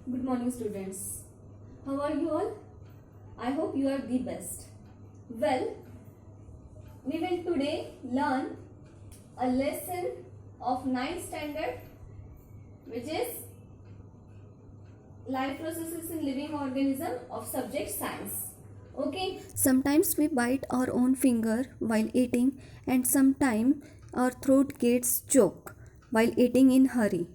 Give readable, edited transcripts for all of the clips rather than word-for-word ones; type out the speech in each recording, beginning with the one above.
Good morning, students. How are you all? I hope you are the best. Well, we will today learn a lesson of 9th standard, which is life processes in living organism of subject science. Okay. Sometimes we bite our own finger while eating, and sometimes our throat gets choked while eating in hurry.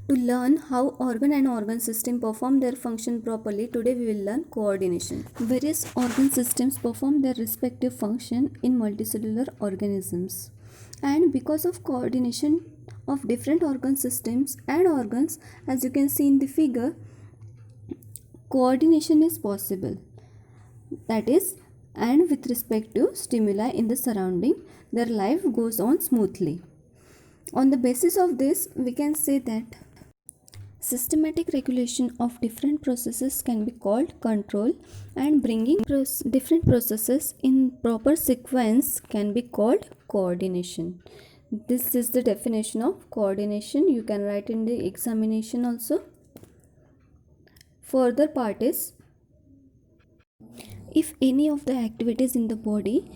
To learn how organ and organ system perform their function properly, today we will learn coordination. Various organ systems perform their respective function in multicellular organisms. And because of coordination of different organ systems and organs, as you can see in the figure, coordination is possible. That is, and with respect to stimuli in the surrounding, their life goes on smoothly. On the basis of this, we can say that systematic regulation of different processes can be called control, and bringing different processes in proper sequence can be called coordination. This is the definition of coordination. You can write in the examination also. Further part is, if any of the activities in the body,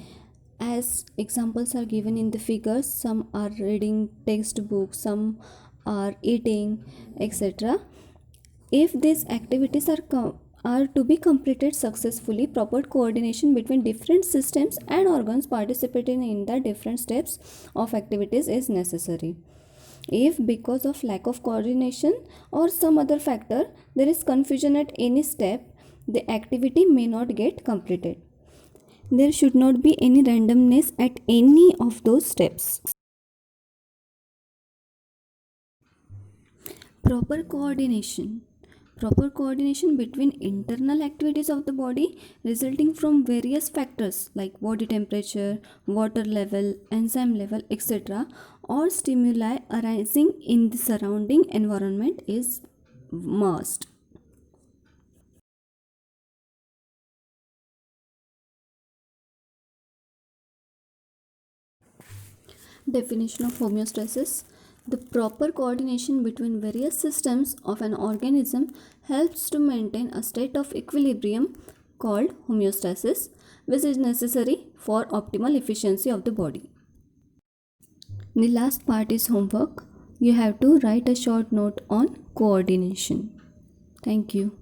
as examples are given in the figures, some are reading textbooks, some are eating, etc. If these activities are to be completed successfully, proper coordination between different systems and organs participating in the different steps of activities is necessary. If because of lack of coordination or some other factor there is confusion at any step, the activity may not get completed. There should not be any randomness at any of those steps. Proper coordination between internal activities of the body resulting from various factors like body temperature, water level, enzyme level, etc., or stimuli arising in the surrounding environment is must. Definition of homeostasis: the proper coordination between various systems of an organism helps to maintain a state of equilibrium called homeostasis, which is necessary for optimal efficiency of the body. The last part is homework. You have to write a short note on coordination. Thank you.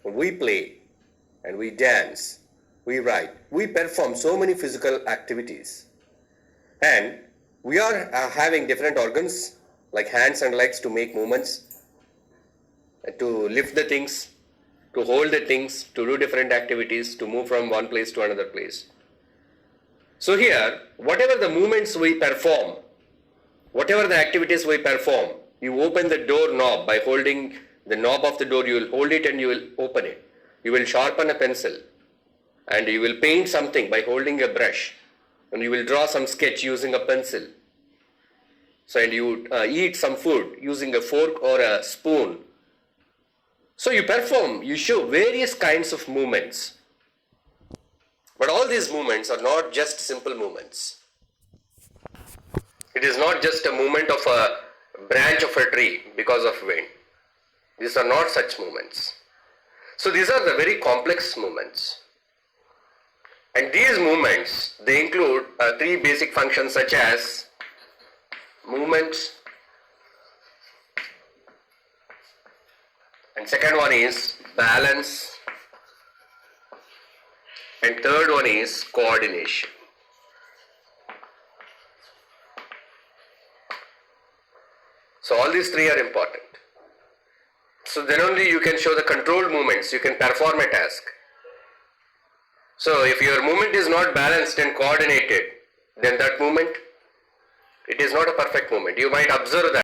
We play and we dance, we write, we perform so many physical activities. And we are having different organs like hands and legs to make movements, to lift the things, to hold the things, to do different activities, to move from one place to another place. So here, whatever the movements we perform, whatever the activities we perform, you open the door knob by holding the knob of the door, you will hold it and you will open it. You will sharpen a pencil and you will paint something by holding a brush, and you will draw some sketch using a pencil. So, and you eat some food using a fork or a spoon. So you perform, you show various kinds of movements. But all these movements are not just simple movements. It is not just a movement of a branch of a tree because of wind. These are not such movements. So these are the very complex movements. And these movements, they include three basic functions such as movement, and second one is balance, and third one is coordination. So all these three are important. So then only you can show the controlled movements, you can perform a task. So if your movement is not balanced and coordinated, then that movement, it is not a perfect movement. You might observe that